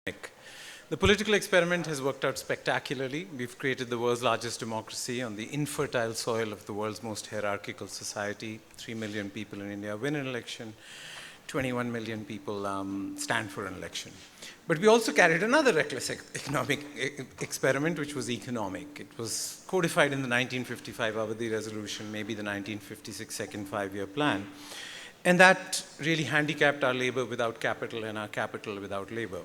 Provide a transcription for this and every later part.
The political experiment has worked out spectacularly. We've created the world's largest democracy on the infertile soil of the world's most hierarchical society. 3 million people in India win an election. 21 million people stand for an election. But we also carried another reckless economic experiment, which was economic. It was codified in the 1955 Avadi Resolution, maybe the 1956 Second Five-Year Plan. And that really handicapped our labor without capital and our capital without labor.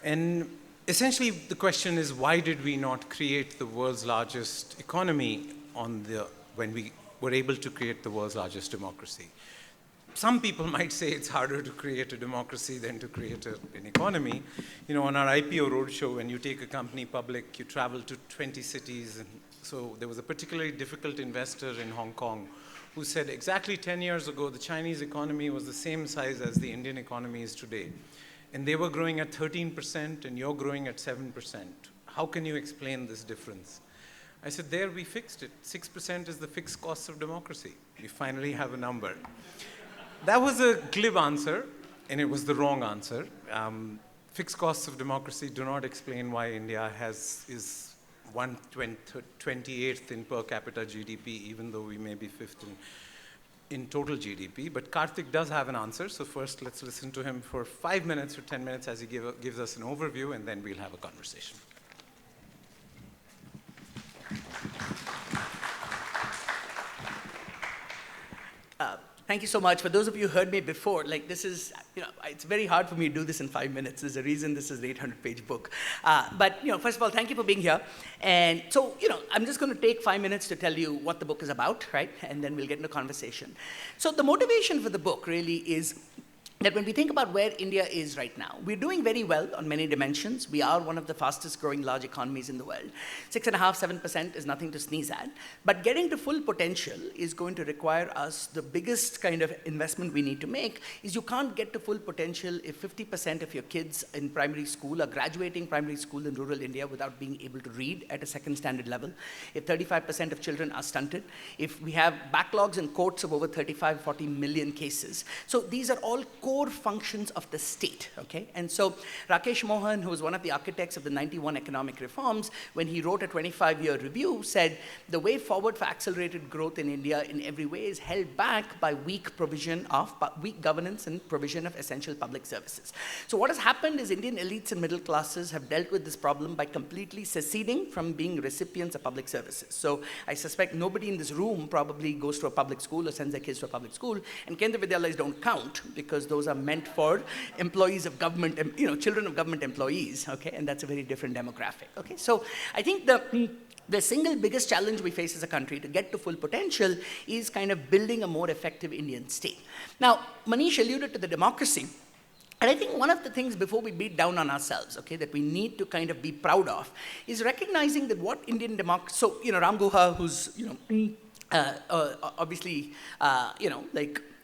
And essentially, the question is, why did we not create the world's largest economy when we were able to create the world's largest democracy? Some people might say it's harder to create a democracy than to create an economy. You know, on our IPO roadshow, when you take a company public, you travel to 20 cities. And so there was a particularly difficult investor in Hong Kong who said exactly 10 years ago, the Chinese economy was the same size as the Indian economy is today. And they were growing at 13%, and you're growing at 7%. How can you explain this difference? I said, there we fixed it. 6% is the fixed cost of democracy. We finally have a number. That was a glib answer, and it was the wrong answer. Fixed costs of democracy do not explain why India is 128th in per capita GDP, even though we may be 5th in total GDP. But Karthik does have an answer, so first let's listen to him for 5 minutes or 10 minutes as he gives us an overview, and then we'll have a conversation. Thank you so much. For those of you who heard me before, this is, it's very hard for me to do this in 5 minutes. There's a reason this is an 800-page book. But first of all, thank you for being here. And so, I'm just going to take 5 minutes to tell you what the book is about, right? And then we'll get into conversation. So the motivation for the book really is that when we think about where India is right now, we're doing very well on many dimensions. We are one of the fastest growing large economies in the world. 6.5%, 7% is nothing to sneeze at. But getting to full potential is going to require us, the biggest kind of investment we need to make is you can't get to full potential if 50% of your kids in primary school are graduating primary school in rural India without being able to read at a second standard level, if 35% of children are stunted, if we have backlogs in courts of over 35, 40 million cases. So these are all core functions of the state, okay? And so Rakesh Mohan, who was one of the architects of the 91 economic reforms, when he wrote a 25-year review, said the way forward for accelerated growth in India in every way is held back by weak governance and provision of essential public services. So what has happened is Indian elites and middle classes have dealt with this problem by completely seceding from being recipients of public services. So I suspect nobody in this room probably goes to a public school or sends their kids to a public school, and Kendra Vidyalayas don't count because those are meant for employees of government, children of government employees, okay? And that's a very different demographic, okay? So I think the single biggest challenge we face as a country to get to full potential is kind of building a more effective Indian state. Now, Manish alluded to the democracy. And I think one of the things before we beat down on ourselves, okay, that we need to kind of be proud of is recognizing that what Indian democracy, so, Ram Guha, who's, obviously,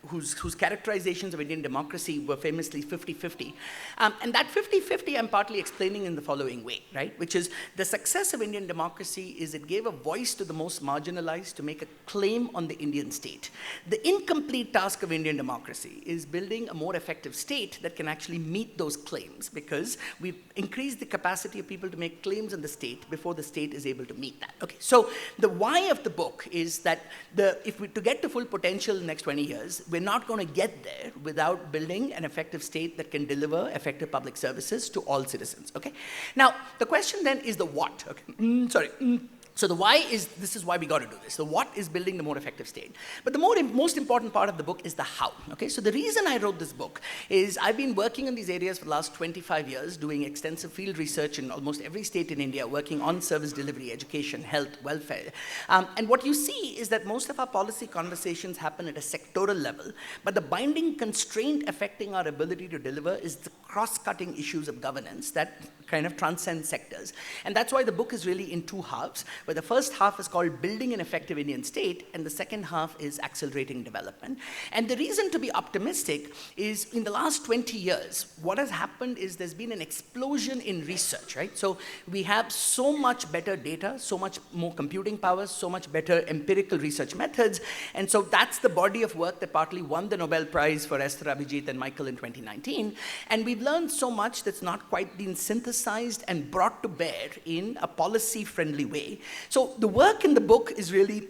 whose characterizations of Indian democracy were famously 50-50. And that 50-50 I'm partly explaining in the following way, right? Which is the success of Indian democracy is it gave a voice to the most marginalized to make a claim on the Indian state. The incomplete task of Indian democracy is building a more effective state that can actually meet those claims because we've increased the capacity of people to make claims on the state before the state is able to meet that. Okay, so the why of the book is that to get to full potential in the next 20 years, we're not going to get there without building an effective state that can deliver effective public services to all citizens, okay? Now, the question then is the what, okay? So the why is, this is why we got to do this. The what is building the more effective state. But the most important part of the book is the how, okay? So the reason I wrote this book is I've been working in these areas for the last 25 years, doing extensive field research in almost every state in India, working on service delivery, education, health, welfare. And what you see is that most of our policy conversations happen at a sectoral level, but the binding constraint affecting our ability to deliver is the cross-cutting issues of governance that kind of transcends sectors. And that's why the book is really in two halves, where the first half is called Building an Effective Indian State, and the second half is Accelerating Development. And the reason to be optimistic is in the last 20 years, what has happened is there's been an explosion in research, right? So we have so much better data, so much more computing power, so much better empirical research methods, and so that's the body of work that partly won the Nobel Prize for Esther Abhijit and Michael in 2019. And we've learned so much that's not quite been synthesized and brought to bear in a policy-friendly way. So the work in the book is really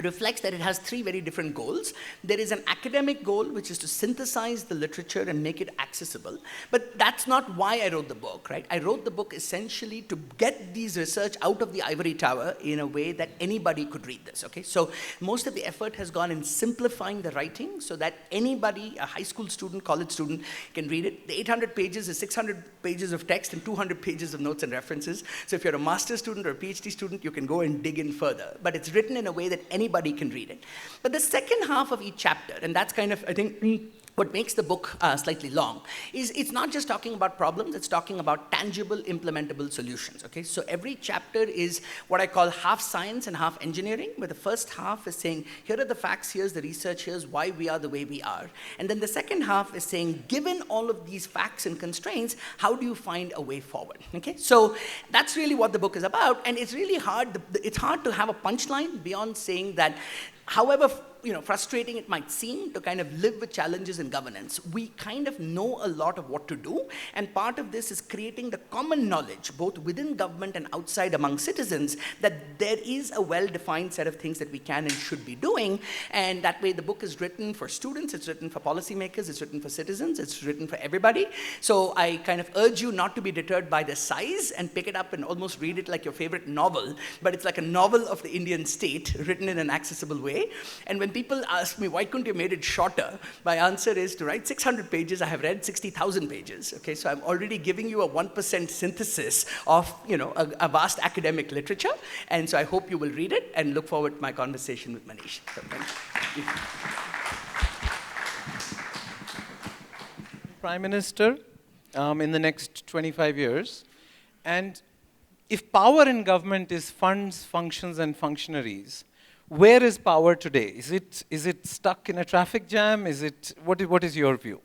reflects that it has three very different goals. There is an academic goal, which is to synthesize the literature and make it accessible. But that's not why I wrote the book, right? I wrote the book essentially to get these research out of the ivory tower in a way that anybody could read this, okay? So most of the effort has gone in simplifying the writing so that anybody, a high school student, college student, can read it. The 800 pages is 600 pages of text and 200 pages of notes and references. So if you're a master's student or a PhD student, you can go and dig in further. But it's written in a way that anybody can read it. But the second half of each chapter, and that's kind of, I think, what makes the book slightly long, is it's not just talking about problems, it's talking about tangible, implementable solutions, okay? So every chapter is what I call half science and half engineering, where the first half is saying, here are the facts, here's the research, here's why we are the way we are. And then the second half is saying, given all of these facts and constraints, how do you find a way forward, okay? So that's really what the book is about, and it's really hard, it's hard to have a punchline beyond saying that however frustrating it might seem to kind of live with challenges in governance, we kind of know a lot of what to do, and part of this is creating the common knowledge, both within government and outside among citizens, that there is a well-defined set of things that we can and should be doing, and that way the book is written for students, it's written for policymakers, it's written for citizens, it's written for everybody. So I kind of urge you not to be deterred by the size and pick it up and almost read it like your favorite novel, but it's like a novel of the Indian state written in an accessible way. And when people ask me, why couldn't you have made it shorter? My answer is, to write 600 pages, I have read 60,000 pages. Okay, so I'm already giving you a 1% synthesis of a vast academic literature. And so I hope you will read it and look forward to my conversation with Manish. So thank you. Prime Minister in the next 25 years. And if power in government is funds, functions, and functionaries, where is power today? Is it stuck in a traffic jam? What is your view?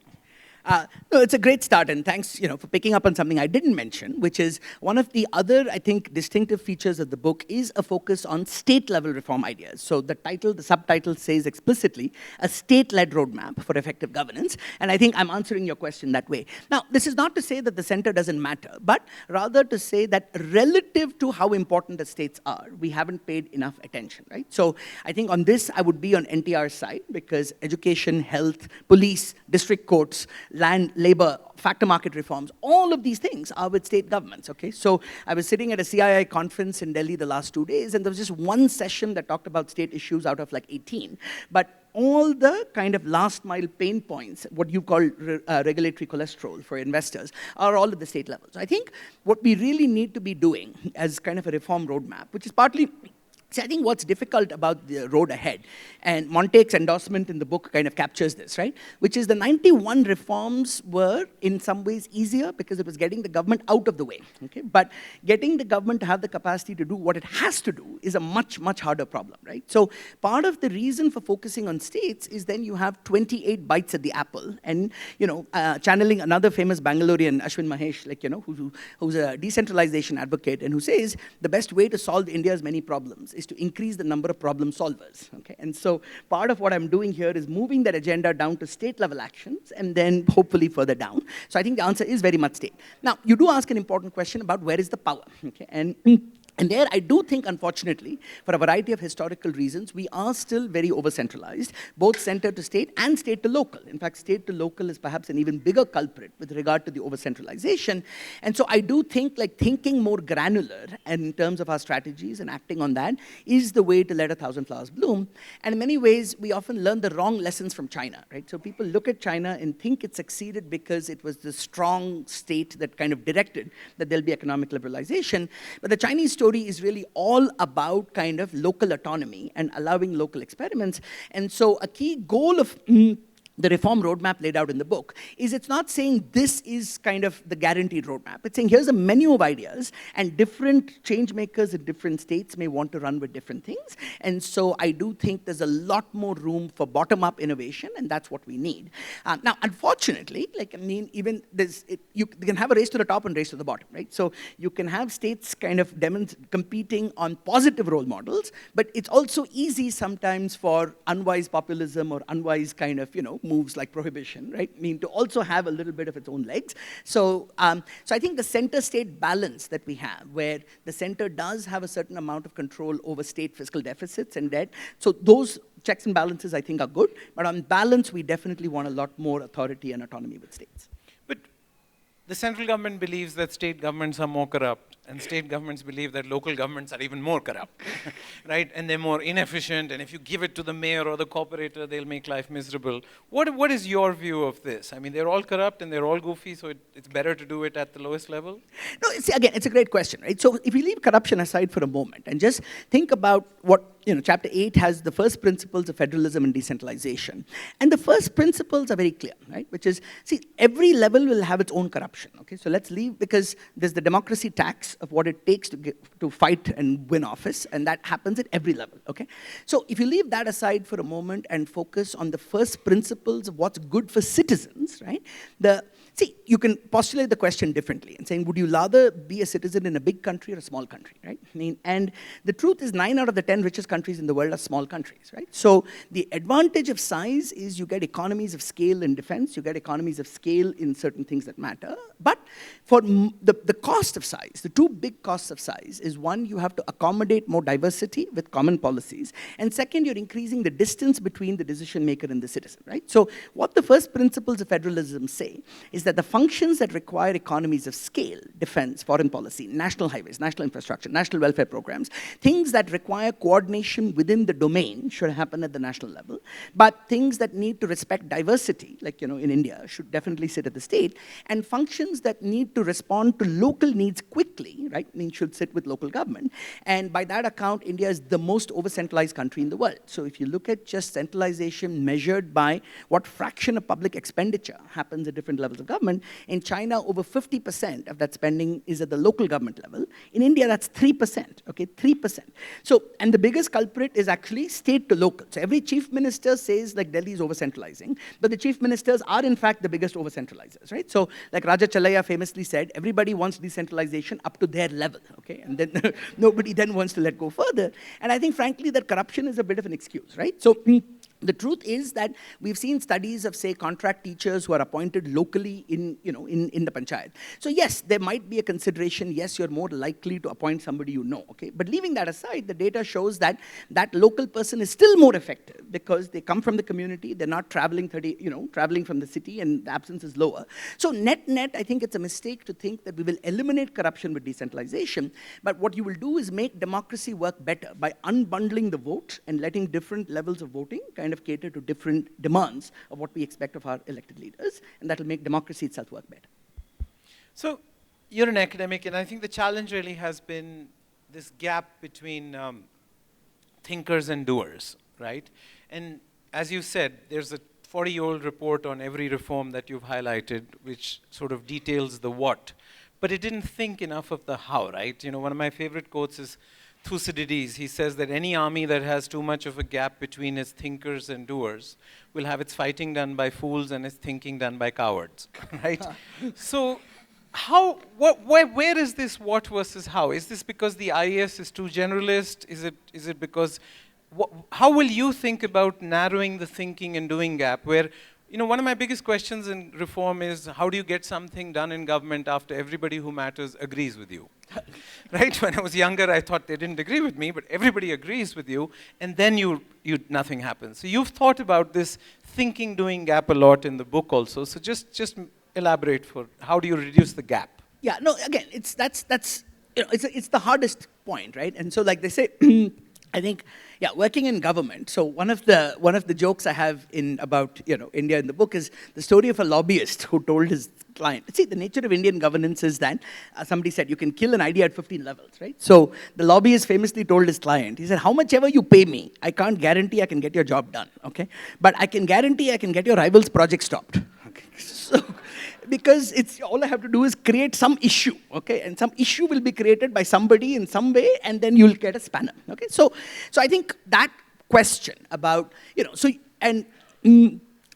No, it's a great start, and thanks, for picking up on something I didn't mention, which is one of the other, I think, distinctive features of the book is a focus on state-level reform ideas. So the subtitle says explicitly, a state-led roadmap for effective governance, and I think I'm answering your question that way. Now, this is not to say that the center doesn't matter, but rather to say that relative to how important the states are, we haven't paid enough attention, right? So I think on this, I would be on NTR's side, because education, health, police, district courts, land, labor, factor market reforms, all of these things are with state governments, okay? So I was sitting at a CII conference in Delhi the last 2 days, and there was just one session that talked about state issues out of like 18. But all the kind of last mile pain points, what you call regulatory cholesterol for investors, are all at the state level. So I think what we really need to be doing as kind of a reform roadmap, which is partly, I think what's difficult about the road ahead, and Montague's endorsement in the book kind of captures this, right? Which is the 91 reforms were in some ways easier because it was getting the government out of the way, okay? But getting the government to have the capacity to do what it has to do is a much, much harder problem, right? So part of the reason for focusing on states is then you have 28 bites at the apple, and, channeling another famous Bangalorean, Ashwin Mahesh, who's a decentralization advocate, and who says the best way to solve India's many problems is to increase the number of problem solvers, okay? And so part of what I'm doing here is moving that agenda down to state-level actions and then hopefully further down. So I think the answer is very much state. Now, you do ask an important question about where is the power, okay? And there, I do think, unfortunately, for a variety of historical reasons, we are still very over-centralized, both center to state and state to local. In fact, state to local is perhaps an even bigger culprit with regard to the over-centralization. And so I do think, thinking more granular in terms of our strategies and acting on that is the way to let 1,000 flowers bloom. And in many ways, we often learn the wrong lessons from China, right? So people look at China and think it succeeded because it was the strong state that kind of directed that there'll be economic liberalization. But the Chinese story is really all about kind of local autonomy and allowing local experiments. And so a key goal of the reform roadmap laid out in the book is it's not saying this is kind of the guaranteed roadmap. It's saying here's a menu of ideas, and different change makers in different states may want to run with different things. And so I do think there's a lot more room for bottom-up innovation, and that's what we need. Now, unfortunately, even you can have a race to the top and race to the bottom, right? So you can have states kind of competing on positive role models, but it's also easy sometimes for unwise populism or unwise kind of, moves like prohibition, right? To also have a little bit of its own legs. So I think the center-state balance that we have, where the center does have a certain amount of control over state fiscal deficits and debt, so those checks and balances I think are good, but on balance, we definitely want a lot more authority and autonomy with states. But the central government believes that state governments are more corrupt, and state governments believe that local governments are even more corrupt, right? And they're more inefficient, and if you give it to the mayor or the corporator, they'll make life miserable. What is your view of this? I mean, they're all corrupt and they're all goofy, so it's better to do it at the lowest level? No, again, it's a great question, right? So if we leave corruption aside for a moment and just think about what, Chapter 8 has the first principles of federalism and decentralization. And the first principles are very clear, right? Which is, every level will have its own corruption, okay? So let's leave, because there's the democracy tax of what it takes to fight and win office, and that happens at every level, okay? So if you leave that aside for a moment and focus on the first principles of what's good for citizens, right? You can postulate the question differently and saying, would you rather be a citizen in a big country or a small country, right? And the truth is 9 out of the 10 richest countries in the world are small countries, right? So the advantage of size is you get economies of scale in defense, you get economies of scale in certain things that matter. But for the cost of size, the two big costs of size is, one, you have to accommodate more diversity with common policies. And second, you're increasing the distance between the decision maker and the citizen, right? So what the first principles of federalism say is that the functions that require economies of scale, defense, foreign policy, national highways, national infrastructure, national welfare programs, things that require coordination within the domain should happen at the national level. But things that need to respect diversity, like in India, should definitely sit at the state. And functions that need to respond to local needs quickly, right, should sit with local government. And by that account, India is the most over-centralized country in the world. So if you look at just centralization measured by what fraction of public expenditure happens at different levels of government, in China, over 50% of that spending is at the local government level. In India, that's 3%, okay, 3%. So, and the biggest culprit is actually state to local. So every chief minister says like Delhi is over-centralizing, but the chief ministers are in fact the biggest over-centralizers, right? So like Raja Chalaya famously said, everybody wants decentralization up to their level, okay? And then nobody then wants to let go further. And I think frankly that corruption is a bit of an excuse, right? So the truth is that we've seen studies of, say, contract teachers who are appointed locally in the panchayat. So yes, there might be a consideration. Yes, you're more likely to appoint somebody you know, okay? But leaving that aside, the data shows that that local person is still more effective because they come from the community, they're not traveling traveling from the city, and the absence is lower. So net, I think it's a mistake to think that we will eliminate corruption with decentralization, but what you will do is make democracy work better by unbundling the vote and letting different levels of voting kind of cater to different demands of what we expect of our elected leaders, and that will make democracy itself work better. So you're an academic, and I think the challenge really has been this gap between thinkers and doers, right? And as you said, there's a 40-year-old report on every reform that you've highlighted, which sort of details the what. But it didn't think enough of the how, right? One of my favorite quotes is Thucydides. He says that any army that has too much of a gap between its thinkers and doers will have its fighting done by fools and its thinking done by cowards, right? So where is this what versus how? Is this because the IAS is too generalist? Is it because, how will you think about narrowing the thinking and doing gap where, one of my biggest questions in reform is how do you get something done in government after everybody who matters agrees with you? Right? When I was younger, I thought they didn't agree with me, but everybody agrees with you, and then nothing happens. So you've thought about this thinking-doing gap a lot in the book also. So just elaborate for how do you reduce the gap? Yeah, no, again, it's the hardest point, right? And so like they say, I think, yeah, working in government. So one of the jokes I have in about India in the book is the story of a lobbyist who told his client. See, the nature of Indian governance is that somebody said you can kill an idea at 15 levels, right? So the lobbyist famously told his client, he said, "How much ever you pay me, I can't guarantee I can get your job done, okay? But I can guarantee I can get your rival's project stopped." Okay, so because it's all I have to do is create some issue, okay, and some issue will be created by somebody in some way, and then you'll get a spanner, okay. So I think that question about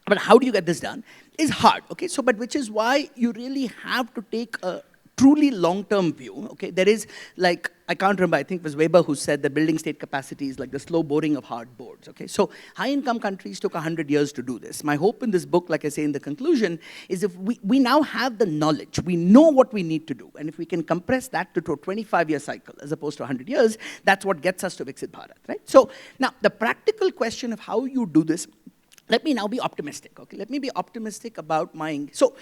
but how do you get this done is hard, okay. So, but which is why you really have to take a truly long-term view, okay? There is, like, I can't remember, I think it was Weber who said that building state capacity is like the slow boring of hard boards, okay? So high-income countries took 100 years to do this. My hope in this book, like I say in the conclusion, is if we now have the knowledge, we know what we need to do, and if we can compress that to a 25-year cycle as opposed to 100 years, that's what gets us to Viksit Bharat, right? So now, the practical question of how you do this, let me now be optimistic, okay? Let me be optimistic about so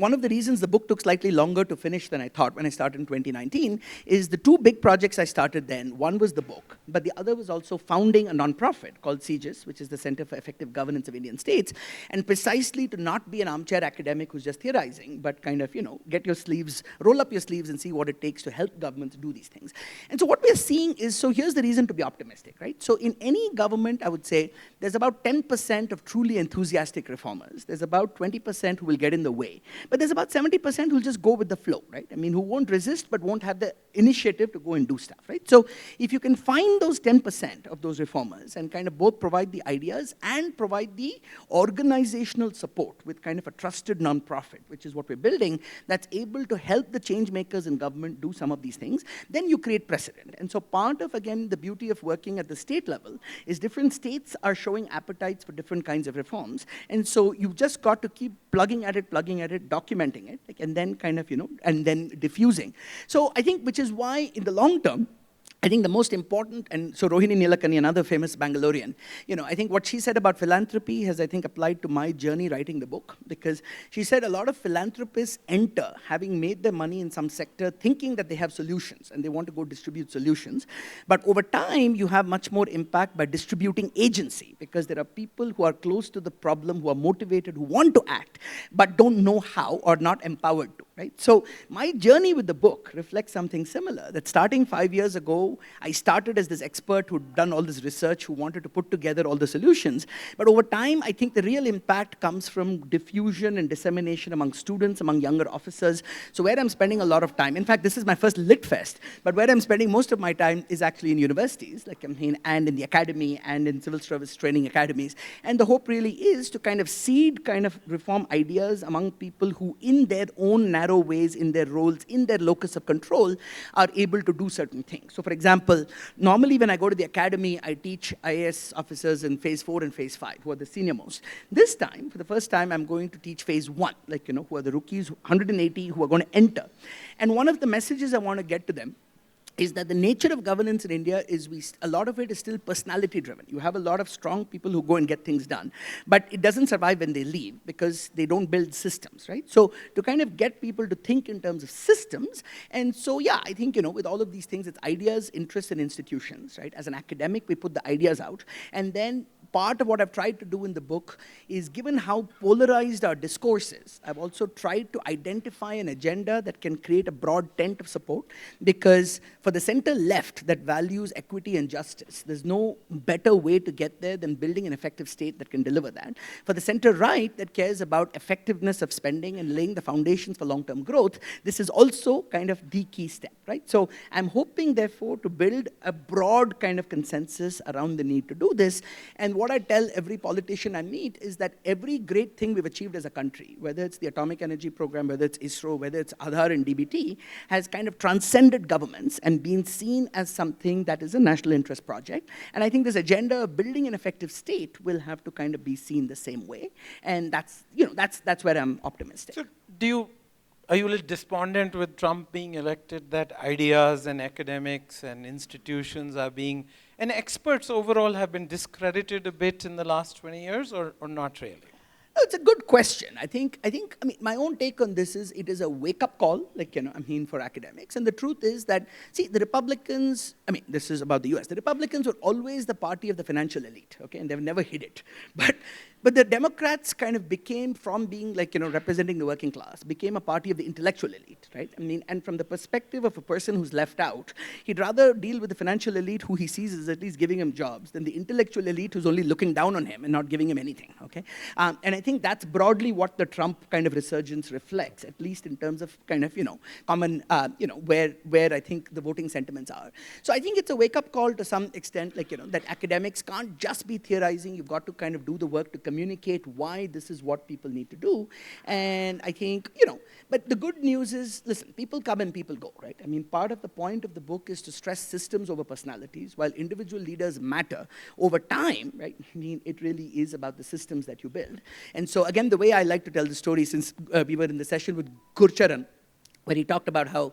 one of the reasons the book took slightly longer to finish than I thought when I started in 2019 is the two big projects I started then. One was the book, but the other was also founding a nonprofit called CGIS, which is the Center for Effective Governance of Indian States, and precisely to not be an armchair academic who's just theorizing, but kind of, roll up your sleeves and see what it takes to help governments do these things. And so what we're seeing is, so here's the reason to be optimistic, right? So in any government, I would say, there's about 10% of truly enthusiastic reformers. There's about 20% who will get in the way. But there's about 70% who'll just go with the flow, right? I mean, who won't resist but won't have the initiative to go and do stuff, right? So if you can find those 10% of those reformers and kind of both provide the ideas and provide the organizational support with kind of a trusted nonprofit, which is what we're building, that's able to help the change makers in government do some of these things, then you create precedent. And so part of, again, the beauty of working at the state level is different states are showing appetites for different kinds of reforms. And so you've just got to keep plugging at it, documenting it, and then kind of, and then diffusing. So I think, which is why in the long term, I think the most important, and so Rohini Nilakani, another famous Bangalorean, I think what she said about philanthropy has, I think, applied to my journey writing the book, because she said a lot of philanthropists enter having made their money in some sector thinking that they have solutions and they want to go distribute solutions. But over time, you have much more impact by distributing agency, because there are people who are close to the problem, who are motivated, who want to act, but don't know how or not empowered to. Right? So my journey with the book reflects something similar, that starting 5 years ago, I started as this expert who'd done all this research, who wanted to put together all the solutions. But over time, I think the real impact comes from diffusion and dissemination among students, among younger officers. So where I'm spending a lot of time, in fact, this is my first Lit Fest, but where I'm spending most of my time is actually in universities, and in the academy and in civil service training academies. And the hope really is to kind of seed kind of reform ideas among people who in their own narrow ways, in their roles, in their locus of control, are able to do certain things. So for example, normally when I go to the academy, I teach IAS officers in phase 4 and phase 5, who are the senior most. This time, for the first time, I'm going to teach phase 1, who are the rookies, 180 who are going to enter. And one of the messages I want to get to them is that the nature of governance in India is a lot of it is still personality driven. You have a lot of strong people who go and get things done, but it doesn't survive when they leave because they don't build systems, right? So to kind of get people to think in terms of systems, and so yeah, I think, with all of these things, it's ideas, interests, and institutions, right? As an academic, we put the ideas out, and then part of what I've tried to do in the book is, given how polarized our discourse is, I've also tried to identify an agenda that can create a broad tent of support, because for the center left that values equity and justice, there's no better way to get there than building an effective state that can deliver that. For the center right that cares about effectiveness of spending and laying the foundations for long-term growth, this is also kind of the key step, right? So I'm hoping, therefore, to build a broad kind of consensus around the need to do this. And what I tell every politician I meet is that every great thing we've achieved as a country, whether it's the atomic energy program, whether it's ISRO, whether it's Aadhaar and DBT, has kind of transcended governments and been seen as something that is a national interest project. And I think this agenda of building an effective state will have to kind of be seen the same way. And that's where I'm optimistic. So are you a little despondent with Trump being elected, that ideas and academics and institutions are being, and experts overall have been discredited a bit in the last 20 years, or not really? No, it's a good question. I mean, my own take on this is it is a wake-up call, for academics. And the truth is that, see, the Republicans, I mean, this is about the US. The Republicans were always the party of the financial elite, okay, and they've never hid it. But the Democrats kind of became, from being representing the working class, became a party of the intellectual elite, right? I mean, and from the perspective of a person who's left out, he'd rather deal with the financial elite who he sees is at least giving him jobs than the intellectual elite who's only looking down on him and not giving him anything, okay? And I think that's broadly what the Trump kind of resurgence reflects, at least in terms of common, where I think the voting sentiments are. So I think it's a wake-up call to some extent, that academics can't just be theorizing. You've got to kind of do the work to communicate why this is what people need to do. And I think, but the good news is, listen, people come and people go, right? I mean, part of the point of the book is to stress systems over personalities, while individual leaders matter over time, right? I mean, it really is about the systems that you build. And so, again, the way I like to tell the story, since we were in the session with Gurcharan, where he talked about how,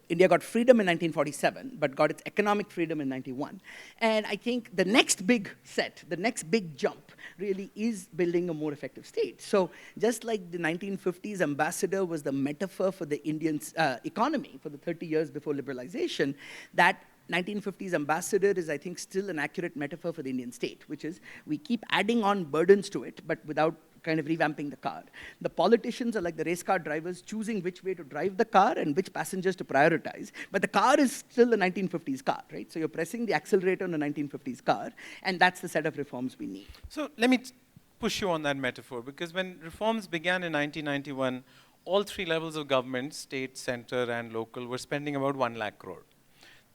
India got freedom in 1947, but got its economic freedom in 91. And I think the next big jump really is building a more effective state. So just like the 1950s ambassador was the metaphor for the Indian economy for the 30 years before liberalization, that 1950s ambassador is, I think, still an accurate metaphor for the Indian state, which is we keep adding on burdens to it, but without kind of revamping the car. The politicians are like the race car drivers, choosing which way to drive the car and which passengers to prioritize. But the car is still a 1950s car, right? So you're pressing the accelerator on a 1950s car, and that's the set of reforms we need. So let me push you on that metaphor, because when reforms began in 1991, all three levels of government, state, center, and local, were spending about 1 lakh crore.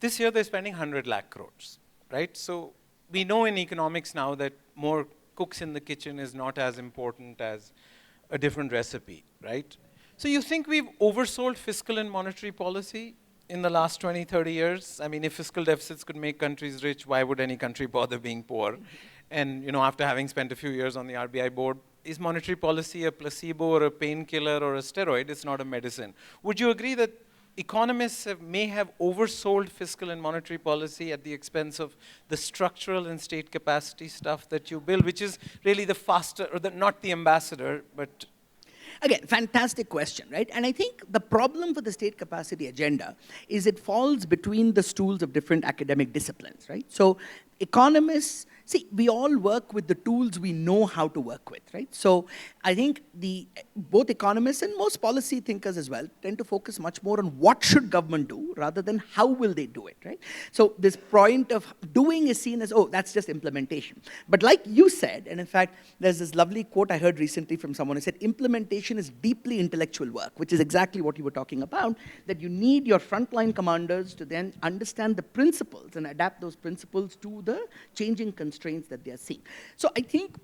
This year, they're spending 100 lakh crores, right? So we know in economics now that more cooks in the kitchen is not as important as a different recipe, right? So you think we've oversold fiscal and monetary policy in the last 20, 30 years? I mean, if fiscal deficits could make countries rich, why would any country bother being poor? And after having spent a few years on the RBI board, is monetary policy a placebo or a painkiller or a steroid? It's not a medicine. Would you agree that economists may have oversold fiscal and monetary policy at the expense of the structural and state capacity stuff that you build, which is really the faster, or not the ambassador, but... Again, fantastic question, right? And I think the problem for the state capacity agenda is it falls between the stools of different academic disciplines, right? So economists, see, we all work with the tools we know how to work with, right? So I think both economists and most policy thinkers as well tend to focus much more on what should government do rather than how will they do it, right? So this point of doing is seen as, oh, that's just implementation. But like you said, and in fact, there's this lovely quote I heard recently from someone who said, implementation is deeply intellectual work, which is exactly what you were talking about, that you need your frontline commanders to then understand the principles and adapt those principles to the changing constraints that they are seeing. So I think,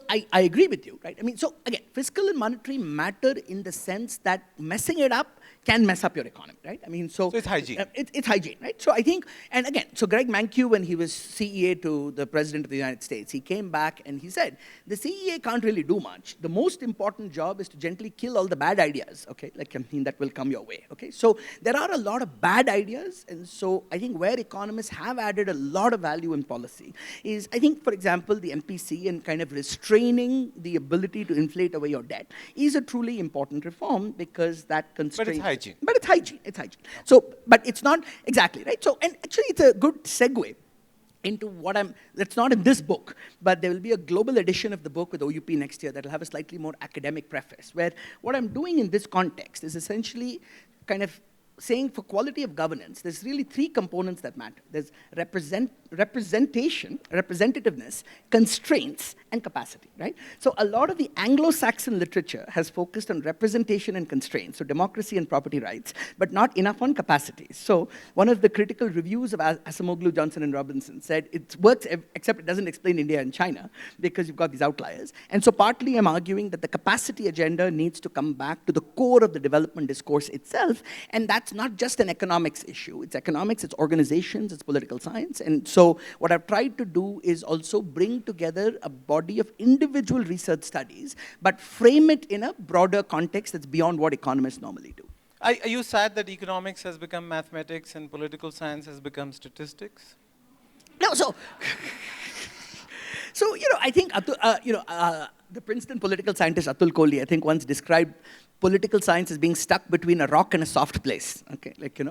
I agree with you, right? I mean, so again, fiscal and monetary matter in the sense that messing it up can mess up your economy, right? I mean, so it's hygiene. It's hygiene, right? So I think, and again, so Greg Mankiw, when he was CEA to the President of the United States, he came back and he said, the CEA can't really do much. The most important job is to gently kill all the bad ideas, okay? That will come your way, okay? So there are a lot of bad ideas, and so I think where economists have added a lot of value in policy is, I think, for example, the MPC and kind of restraining the ability to inflate away your debt is a truly important reform, because that constrains... But it's hygiene. So, but it's not exactly, right? So, and actually it's a good segue into that's not in this book, but there will be a global edition of the book with OUP next year that will have a slightly more academic preface, where what I'm doing in this context is essentially kind of saying for quality of governance, there's really 3 components that matter. There's representation, representativeness, constraints, and capacity, right? So a lot of the Anglo-Saxon literature has focused on representation and constraints, so democracy and property rights, but not enough on capacity. So one of the critical reviews of Acemoglu, Johnson, and Robinson said it works, except it doesn't explain India and China, because you've got these outliers. And so partly I'm arguing that the capacity agenda needs to come back to the core of the development discourse itself, and that's not just an economics issue. It's economics, it's organizations, it's political science. And so what I've tried to do is also bring together a body of individual research studies, but frame it in a broader context that's beyond what economists normally do. Are you sad that economics has become mathematics and political science has become statistics? No, so I think, The Princeton political scientist Atul Kohli, I think, once described political science as being stuck between a rock and a soft place, okay? Like,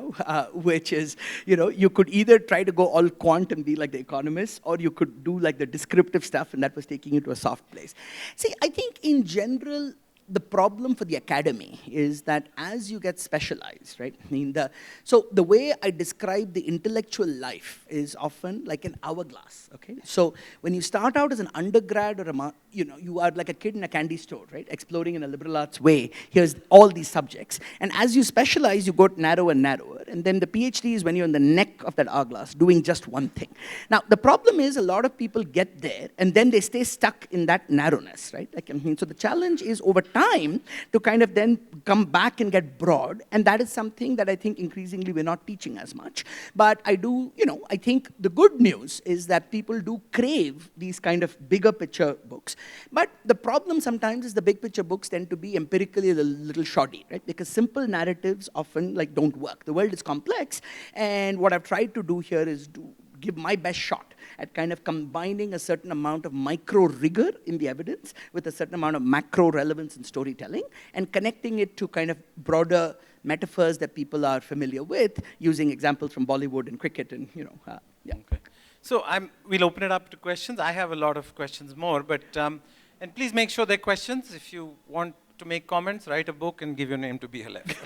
which is, you could either try to go all quant and be like the economists, or you could do like the descriptive stuff, and that was taking you to a soft place. See, I think in general, the problem for the academy is that as you get specialized, right? I mean, so the way I describe the intellectual life is often like an hourglass, okay? So when you start out as an undergrad or you are like a kid in a candy store, right? Exploring in a liberal arts way. Here's all these subjects. And as you specialize, you got narrower and narrower. And then the PhD is when you're in the neck of that hourglass doing just one thing. Now, the problem is a lot of people get there and then they stay stuck in that narrowness, right? Like, I mean, so the challenge is over time to kind of then come back and get broad. And that is something that I think increasingly we're not teaching as much. But I do, I think the good news is that people do crave these kind of bigger picture books. But the problem sometimes is the big picture books tend to be empirically a little shoddy, right? Because simple narratives often like don't work. The world is complex, and what I've tried to do here is to give my best shot at kind of combining a certain amount of micro rigor in the evidence with a certain amount of macro relevance in storytelling and connecting it to kind of broader metaphors that people are familiar with, using examples from Bollywood and cricket and, yeah. Okay. So we'll open it up to questions. I have a lot of questions more, but, and please make sure they're questions. If you want to make comments, write a book and give your name to BLF.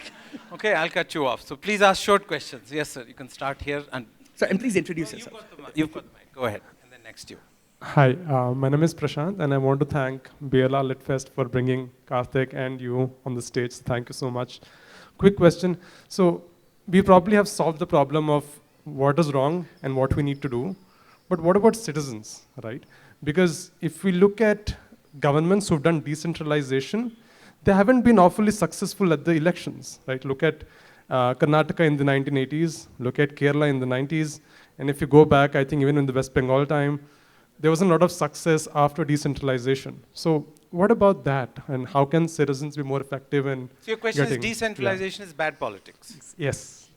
Okay, I'll cut you off. So please ask short questions. Yes, sir, you can start here. And please introduce yourself. You've got the mic. Go ahead, and then next you. Hi, my name is Prashant, and I want to thank BLR LitFest for bringing Karthik and you on the stage. Thank you so much. Quick question. So we probably have solved the problem of what is wrong and what we need to do. But what about citizens, right? Because if we look at governments who've done decentralization, they haven't been awfully successful at the elections, right? Look at Karnataka in the 1980s, look at Kerala in the 90s, and if you go back, I think even in the West Bengal time, there wasn't a lot of success after decentralization. So what about that, and how can citizens be more effective in So your question is decentralization is bad politics? Yes.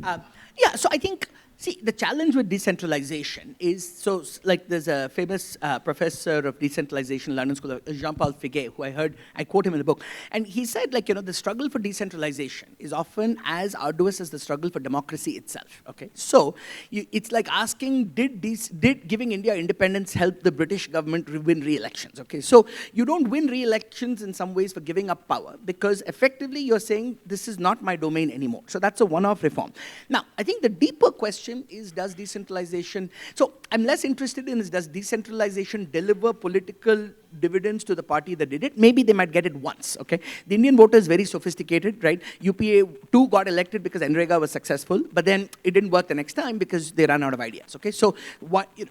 Yeah, so I think, see, the challenge with decentralization is, so like there's a famous professor of decentralization, London School, Jean-Paul Figuet, who I quote him in the book, and he said, like, the struggle for decentralization is often as arduous as the struggle for democracy itself, okay? So it's like asking, did giving India independence help the British government win re-elections, okay? So you don't win re-elections in some ways for giving up power, because effectively you're saying, this is not my domain anymore. So that's a one-off reform. Now, I think the deeper question is, does decentralization, so I'm less interested in is, does decentralization deliver political dividends to the party that did it? Maybe they might get it once, okay? The Indian voter is very sophisticated, right? UPA 2 got elected because NREGA was successful, but then it didn't work the next time because they ran out of ideas, okay? So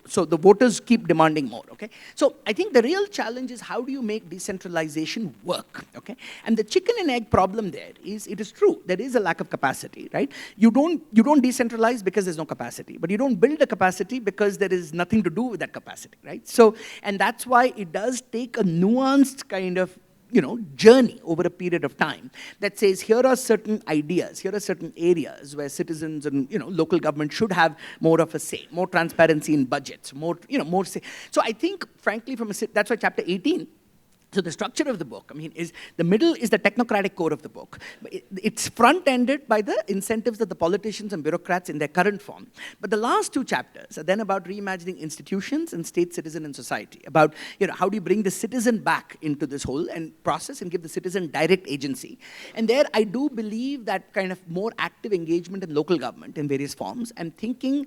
so the voters keep demanding more, okay? So I think the real challenge is, how do you make decentralization work, okay? And the chicken and egg problem there is, it is true, there is a lack of capacity, right? You don't decentralize because there's no capacity, but you don't build a capacity because there is nothing to do with that capacity, right? So, and that's why it does take a nuanced kind of journey over a period of time that says, here are certain ideas, here are certain areas where citizens and local government should have more of a say, more transparency in budgets, more more say. So I think, frankly, that's why chapter 18. So the structure of the book, I mean, is the middle is the technocratic core of the book. It's front-ended by the incentives of the politicians and bureaucrats in their current form. But the last two chapters are then about reimagining institutions and state, citizen, and society. About, how do you bring the citizen back into this whole process and give the citizen direct agency. And there I do believe that kind of more active engagement in local government in various forms, and thinking,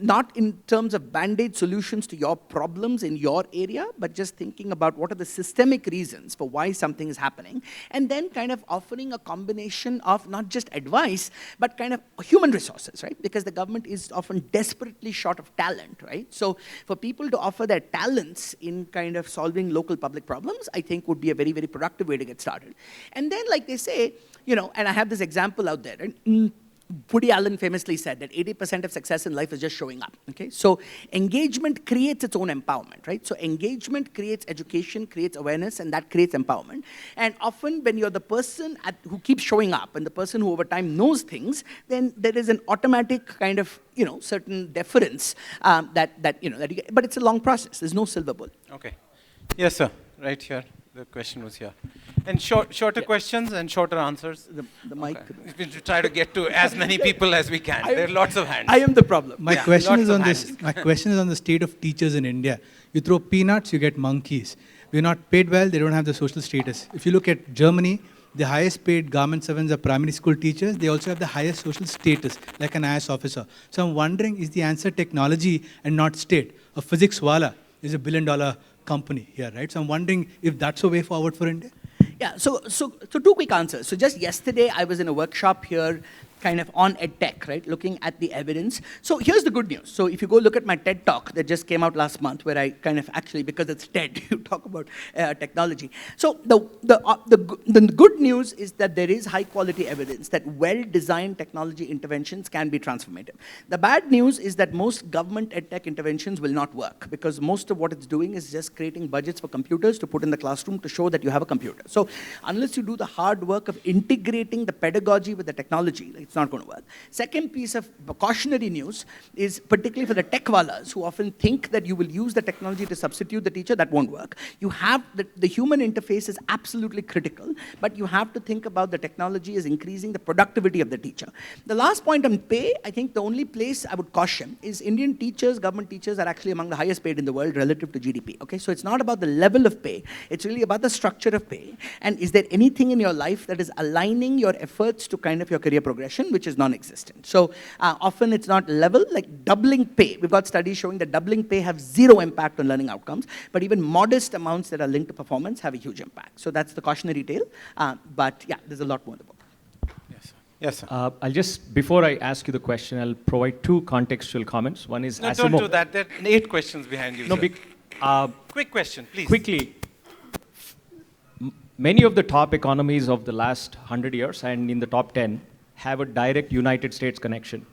not in terms of band-aid solutions to your problems in your area, but just thinking about what are the systemic reasons for why something is happening, and then kind of offering a combination of not just advice, but kind of human resources, right? Because the government is often desperately short of talent, right? So for people to offer their talents in kind of solving local public problems, I think would be a very, very productive way to get started. And then, like they say, and I have this example out there, right? Woody Allen famously said that 80% of success in life is just showing up, okay? So engagement creates its own empowerment, right? So engagement creates education, creates awareness, and that creates empowerment. And often when you're the person who keeps showing up and the person who over time knows things, then there is an automatic kind of, certain deference that you get. But it's a long process. There's no silver bullet. Okay. Yes, sir. right here. The question was here. And shorter questions and shorter answers. The mic. Okay. We should try to get to as many people as we can. There are lots of hands. I am the problem. My Yeah, question lots is of on this. hands. My question is on the state of teachers in India. You throw peanuts, you get monkeys. We're not paid well. They don't have the social status. If you look at Germany, the highest paid government servants are primary school teachers. They also have the highest social status, like an IAS officer. So I'm wondering, is the answer technology and not state? A physics wala is $1 billion company here, right? So I'm wondering if that's a way forward for India. Yeah, so two quick answers. So just yesterday, I was in a workshop here kind of on EdTech, right, looking at the evidence. So here's the good news. So if you go look at my TED Talk that just came out last month, where I kind of actually, because it's TED, you talk about technology. So the good news is that there is high quality evidence that well-designed technology interventions can be transformative. The bad news is that most government EdTech interventions will not work, because most of what it's doing is just creating budgets for computers to put in the classroom to show that you have a computer. So unless you do the hard work of integrating the pedagogy with the technology, it's not going to work. Second piece of cautionary news is particularly for the tech wallas who often think that you will use the technology to substitute the teacher. That won't work. You have the human interface is absolutely critical, but you have to think about the technology as increasing the productivity of the teacher. The last point on pay, I think the only place I would caution is Indian teachers, government teachers are actually among the highest paid in the world relative to GDP. Okay, so it's not about the level of pay. It's really about the structure of pay. And is there anything in your life that is aligning your efforts to kind of your career progression, which is non-existent. So often it's not level, like doubling pay. We've got studies showing that doubling pay have zero impact on learning outcomes, but even modest amounts that are linked to performance have a huge impact. So that's the cautionary tale. But yeah, there's a lot more in the book. Yes, sir. Yes, sir. I'll just, before I ask you the question, I'll provide two contextual comments. One is No, don't do that. There are 8 questions behind you. No, sir. Quick question, please. Quickly, many of the top economies of the last 100 years and in the top 10 have a direct United States connection.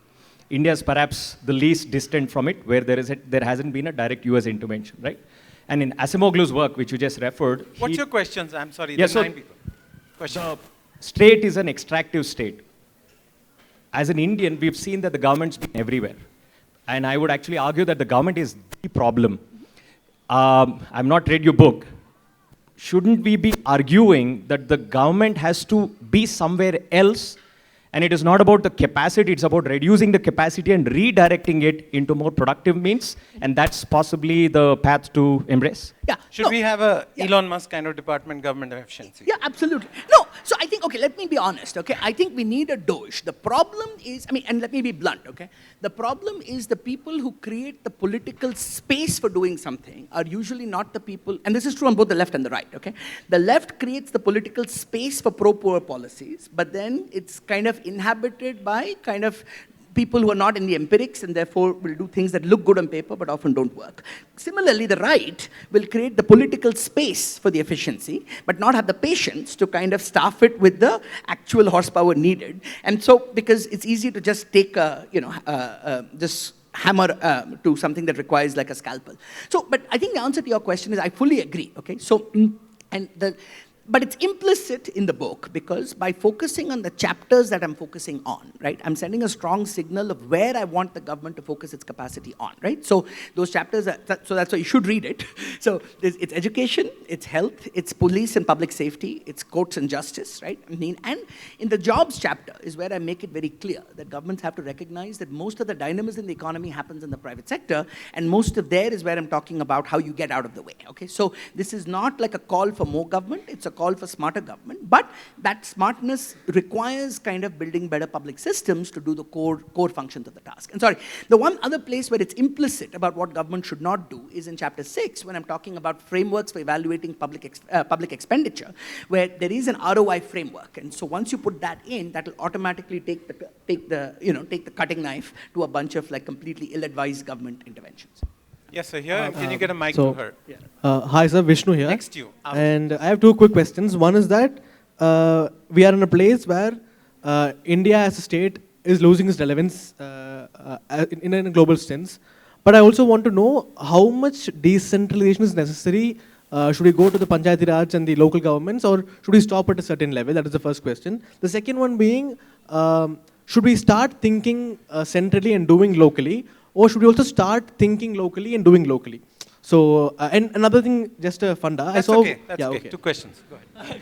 India is perhaps the least distant from it, where there hasn't been a direct US intervention, right? And in Acemoglu's work, which you just referred, What's your questions? I'm sorry, Yeah, there are so 9 people. Question. the state is an extractive state. As an Indian, we've seen that the government's been everywhere. And I would actually argue that the government is the problem. I've not read your book. Shouldn't we be arguing that the government has to be somewhere else? And it is not about the capacity, it's about reducing the capacity and redirecting it into more productive means. And that's possibly the path to embrace. Yeah. Should we have a Elon Musk kind of department, government of efficiency? Yeah, absolutely. No, so I think, okay, let me be honest, okay? I think we need a Doge. The problem is, and let me be blunt, okay? The problem is the people who create the political space for doing something are usually not the people, and this is true on both the left and the right, okay? The left creates the political space for pro-poor policies, but then it's kind of inhabited by kind of people who are not in the empirics and therefore will do things that look good on paper but often don't work. Similarly, the right will create the political space for the efficiency but not have the patience to kind of staff it with the actual horsepower needed. And so, because it's easy to just take this hammer to something that requires like a scalpel. So, but I think the answer to your question is I fully agree, okay? So, but it's implicit in the book, because by focusing on the chapters that I'm focusing on, right, I'm sending a strong signal of where I want the government to focus its capacity on, right? So those chapters, so that's why you should read it. So it's education, it's health, it's police and public safety, it's courts and justice, right? I mean, and in the jobs chapter is where I make it very clear that governments have to recognize that most of the dynamism in the economy happens in the private sector, and most of there is where I'm talking about how you get out of the way, okay? So this is not like a call for more government, it's a call for smarter government, but that smartness requires kind of building better public systems to do the core functions of the task. And sorry, the one other place where it's implicit about what government should not do is in chapter 6, when I'm talking about frameworks for evaluating public expenditure, where there is an ROI framework. And so once you put that in, that will automatically take the cutting knife to a bunch of like completely ill-advised government interventions. Yes, sir. Here, and can you get a mic so, to her? Yeah. Hi, sir. Vishnu here. Next to you. And I have two quick questions. One is that we are in a place where India as a state is losing its relevance in a global sense. But I also want to know how much decentralization is necessary. Should we go to the Panchayati Raj and the local governments, or should we stop at a certain level? That is the first question. The second one being, should we start thinking centrally and doing locally, or should we also start thinking locally and doing locally? So, and another thing, just a funda. That's I saw, okay. That's yeah, okay. 2 questions. Go ahead.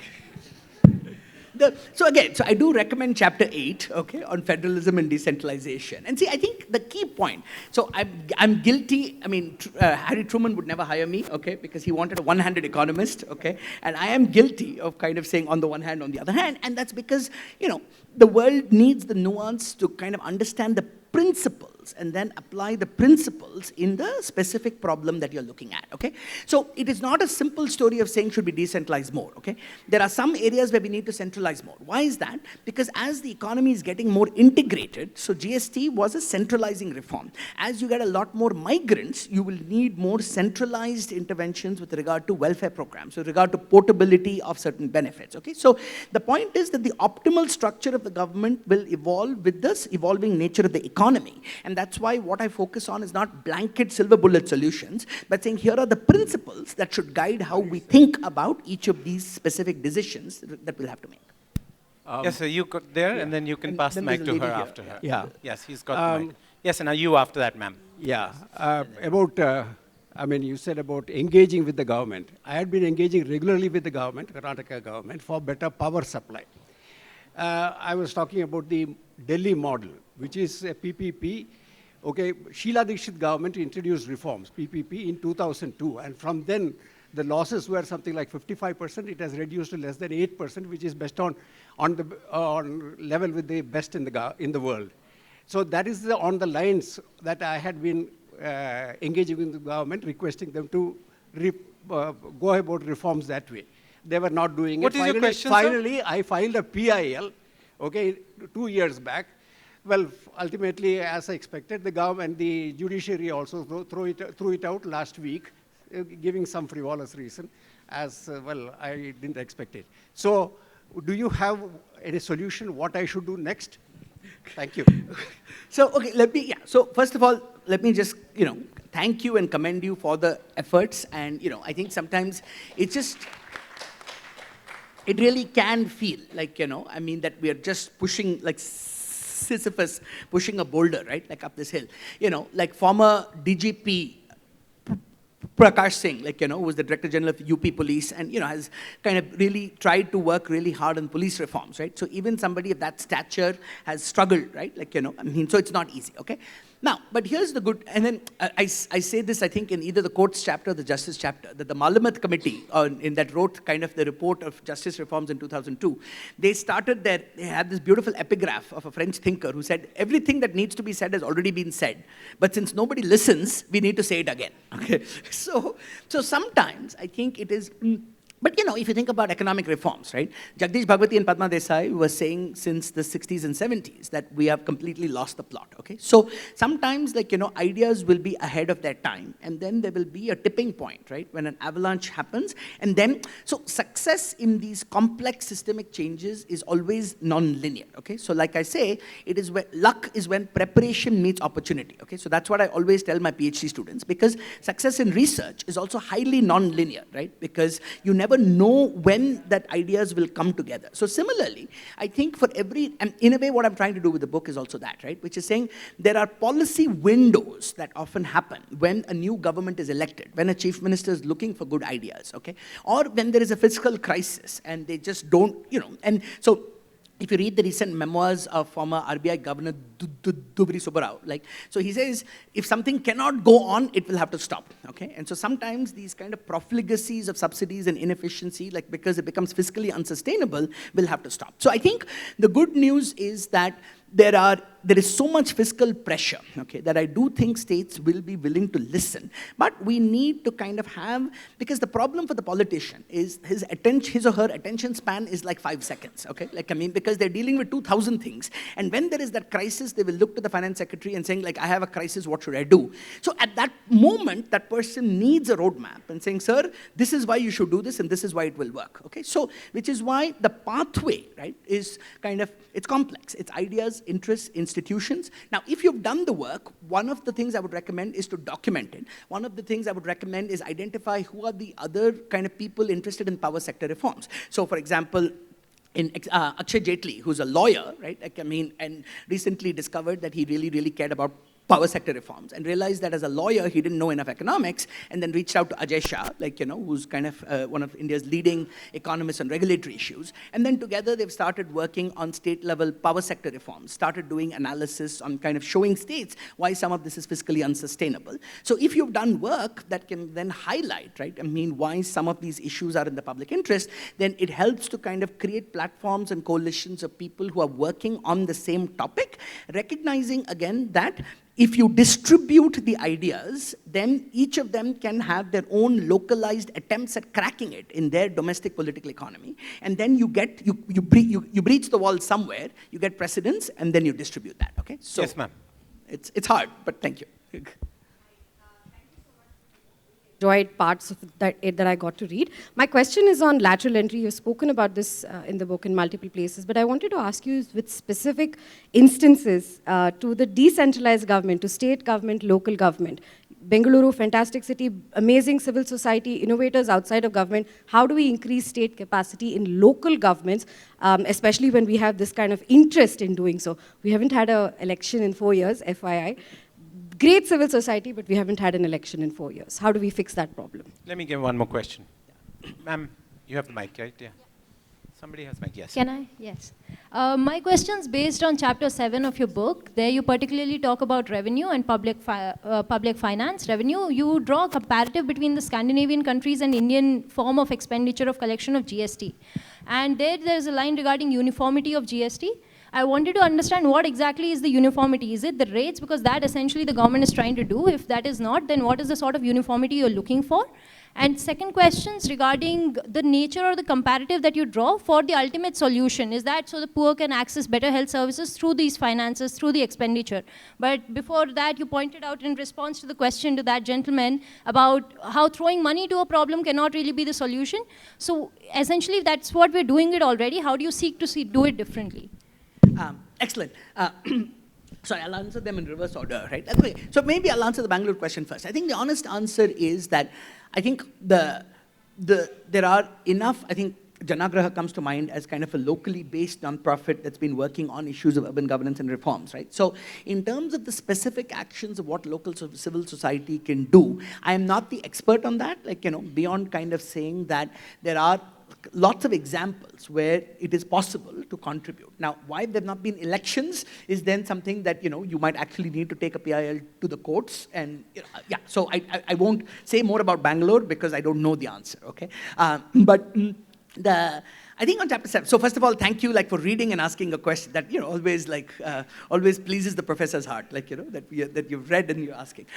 So again, so I do recommend chapter 8, okay, on federalism and decentralization. And see, I think the key point, so I'm guilty, I mean, Harry Truman would never hire me, okay, because he wanted a one-handed economist, okay, and I am guilty of kind of saying on the one hand, on the other hand, and that's because, you know, the world needs the nuance to kind of understand the principles and then apply the principles in the specific problem that you're looking at, okay? So it is not a simple story of saying should we decentralize more, okay? There are some areas where we need to centralize more. Why is that? Because as the economy is getting more integrated, so GST was a centralizing reform. As you get a lot more migrants, you will need more centralized interventions with regard to welfare programs, with regard to portability of certain benefits, okay? So the point is that the optimal structure of the government will evolve with this evolving nature of the economy. And that's why what I focus on is not blanket silver bullet solutions, but saying here are the principles that should guide how we think about each of these specific decisions that we'll have to make. Yes, sir, you got there, and then you can And pass the then mic there's a to her lady here. after her. Yeah. Yes, he's got the mic. Yes, and now you after that, ma'am. Yeah, I mean, you said about engaging with the government. I had been engaging regularly with the government, Karnataka government, for better power supply. I was talking about the Delhi model, which is a PPP. Okay, Sheila Dikshit government introduced reforms, PPP, in 2002, and from then the losses were something like 55%. It has reduced to less than 8%, which is best on level with the best in the world. So that is on the lines that I had been engaging with the government, requesting them to go about reforms that way. They were not doing What it. is your question, sir? Finally, I filed a PIL, okay, 2 years back. Well, ultimately, as I expected, the government, the judiciary also threw it out last week, giving some frivolous reason, as well, I didn't expect it. So, do you have any solution what I should do next? Thank you. So, okay, so first of all, let me just, thank you and commend you for the efforts. And, I think sometimes it's just, it really can feel like, I mean, that we are just pushing, like Sisyphus pushing a boulder, right, like up this hill. Like former DGP Prakash Singh, who was the Director General of UP Police and, has kind of really tried to work really hard on police reforms, right? So even somebody of that stature has struggled, right? I mean, so it's not easy, okay? Now, but here's the good, and then I say this, I think, in either the courts chapter or the justice chapter, that the Malamat committee, in that wrote kind of the report of justice reforms in 2002, they had this beautiful epigraph of a French thinker who said, everything that needs to be said has already been said, but since nobody listens, we need to say it again, okay? So sometimes I think it is, but if you think about economic reforms, right? Jagdish Bhagwati and Padma Desai were saying since the 60s and 70s that we have completely lost the plot, okay? So sometimes, ideas will be ahead of their time, and then there will be a tipping point, right? When an avalanche happens, and then, so success in these complex systemic changes is always non-linear, okay? So like I say, it is luck is when preparation meets opportunity, okay? So that's what I always tell my PhD students, because success in research is also highly non-linear, right? Because you never know when that ideas will come together. So similarly, I think for and in a way what I'm trying to do with the book is also that, right? Which is saying there are policy windows that often happen when a new government is elected, when a chief minister is looking for good ideas, okay? Or when there is a fiscal crisis and they just don't, and so if you read the recent memoirs of former RBI Governor Dubri Subbarao, so he says, if something cannot go on, it will have to stop, okay? And so sometimes these kind of profligacies of subsidies and inefficiency, because it becomes fiscally unsustainable, will have to stop. So I think the good news is that there is so much fiscal pressure, okay, that I do think states will be willing to listen. But we need to kind of have, because the problem for the politician is his or her attention span is like 5 seconds, okay? Because they're dealing with 2,000 things. And when there is that crisis, they will look to the finance secretary and saying, I have a crisis, what should I do? So at that moment, that person needs a roadmap and saying, sir, this is why you should do this and this is why it will work, okay? So, which is why the pathway, right, is kind of, it's complex. It's ideas, interests, institutions. Now, if you've done the work, one of the things I would recommend is to document it. One of the things I would recommend is identify who are the other kind of people interested in power sector reforms. So, for example, in Akshay Jaitley, who's a lawyer, right? And recently discovered that he really, really cared about power sector reforms, and realized that as a lawyer, he didn't know enough economics, and then reached out to Ajay Shah, who's kind of one of India's leading economists on regulatory issues. And then together, they've started working on state-level power sector reforms, started doing analysis on kind of showing states why some of this is fiscally unsustainable. So if you've done work that can then highlight, right, I mean, why some of these issues are in the public interest, then it helps to kind of create platforms and coalitions of people who are working on the same topic, recognizing again that if you distribute the ideas, then each of them can have their own localized attempts at cracking it in their domestic political economy. And then you breach the wall somewhere, you get precedents, and then you distribute that, okay? So yes, ma'am. It's hard, but thank you. Enjoyed parts of that I got to read. My question is on lateral entry. You've spoken about this in the book in multiple places, but I wanted to ask you with specific instances to the decentralized government, to state government, local government. Bengaluru, fantastic city, amazing civil society, innovators outside of government. How do we increase state capacity in local governments, especially when we have this kind of interest in doing so? We haven't had an election in 4 years, FYI. Great civil society, but we haven't had an election in 4 years. How do we fix that problem? Let me give one more question. Ma'am, you have the mic, right? Yeah. Somebody has mic, yes. Can I? Yes. My question's based on chapter 7 of your book. There you particularly talk about revenue and public finance. Revenue, you draw a comparative between the Scandinavian countries and Indian form of expenditure of collection of GST. And there's a line regarding uniformity of GST. I wanted to understand what exactly is the uniformity. Is it the rates? Because that essentially the government is trying to do. If that is not, then what is the sort of uniformity you're looking for? And second questions regarding the nature or the comparative that you draw for the ultimate solution. Is that so the poor can access better health services through these finances, through the expenditure? But before that, you pointed out in response to the question to that gentleman about how throwing money to a problem cannot really be the solution. So essentially, that's what we're doing it already. How do you seek to do it differently? Excellent. Sorry, I'll answer them in reverse order, right? Okay, so maybe I'll answer the Bangalore question first. I think the honest answer is that I think there are enough, I think Janagraha comes to mind as kind of a locally based nonprofit that's been working on issues of urban governance and reforms, right? So in terms of the specific actions of what local civil society can do, I am not the expert on that, beyond kind of saying that there are lots of examples where it is possible to contribute. Now, why there have not been elections is then something that, you might actually need to take a PIL to the courts. And, so I won't say more about Bangalore because I don't know the answer, okay? I think on chapter 7, so first of all, thank you for reading and asking a question that always pleases the professor's heart, that you've read and you're asking.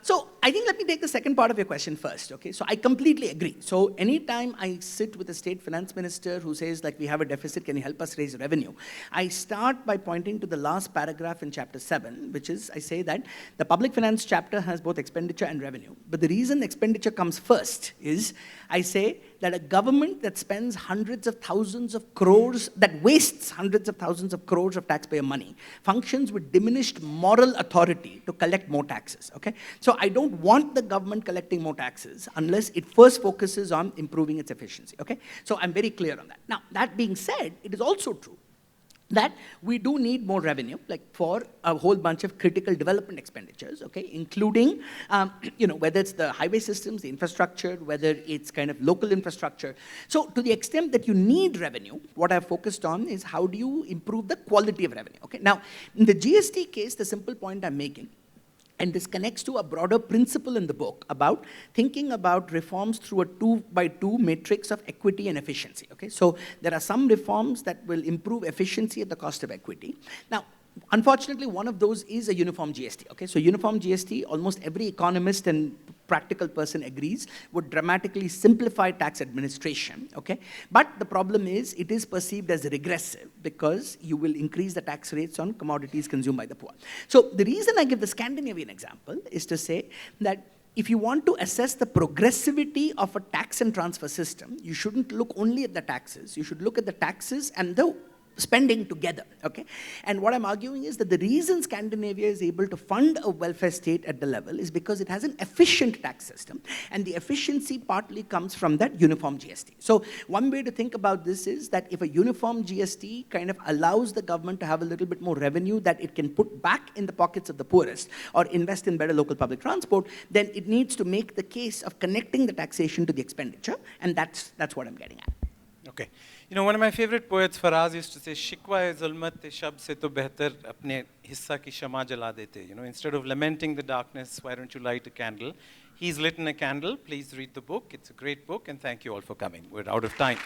So I think let me take the second part of your question first, okay? So I completely agree. So anytime I sit with a state finance minister who says we have a deficit, can you help us raise revenue? I start by pointing to the last paragraph in chapter 7, which is I say that the public finance chapter has both expenditure and revenue. But the reason expenditure comes first is I say that a government that spends hundreds of thousands of crores, that wastes hundreds of thousands of crores of taxpayer money, functions with diminished moral authority to collect more taxes, okay? So I don't want the government collecting more taxes unless it first focuses on improving its efficiency, okay? So I'm very clear on that. Now, that being said, it is also true that we do need more revenue, for a whole bunch of critical development expenditures, okay, including, whether it's the highway systems, the infrastructure, whether it's kind of local infrastructure. So to the extent that you need revenue, what I've focused on is how do you improve the quality of revenue, okay? Now, in the GST case, the simple point I'm making, and this connects to a broader principle in the book about thinking about reforms through a 2x2 matrix of equity and efficiency, okay? So there are some reforms that will improve efficiency at the cost of equity. Now, unfortunately, one of those is a uniform GST, okay? So uniform GST, almost every economist and practical person agrees, would dramatically simplify tax administration, okay? But the problem is it is perceived as regressive because you will increase the tax rates on commodities consumed by the poor. So the reason I give the Scandinavian example is to say that if you want to assess the progressivity of a tax and transfer system, you shouldn't look only at the taxes. You should look at the taxes and the spending together, okay? And what I'm arguing is that the reason Scandinavia is able to fund a welfare state at the level is because it has an efficient tax system, and the efficiency partly comes from that uniform GST. So one way to think about this is that if a uniform GST kind of allows the government to have a little bit more revenue that it can put back in the pockets of the poorest or invest in better local public transport, then it needs to make the case of connecting the taxation to the expenditure, and that's what I'm getting at. Okay. You know, one of my favorite poets, Faraz, used to say, "Shikwa-e zulmat shab se to behtar apne hissa ki shama jala dete." You know, instead of lamenting the darkness, why don't you light a candle? He's lit a candle. Please read the book. It's a great book, and thank you all for coming. We're out of time.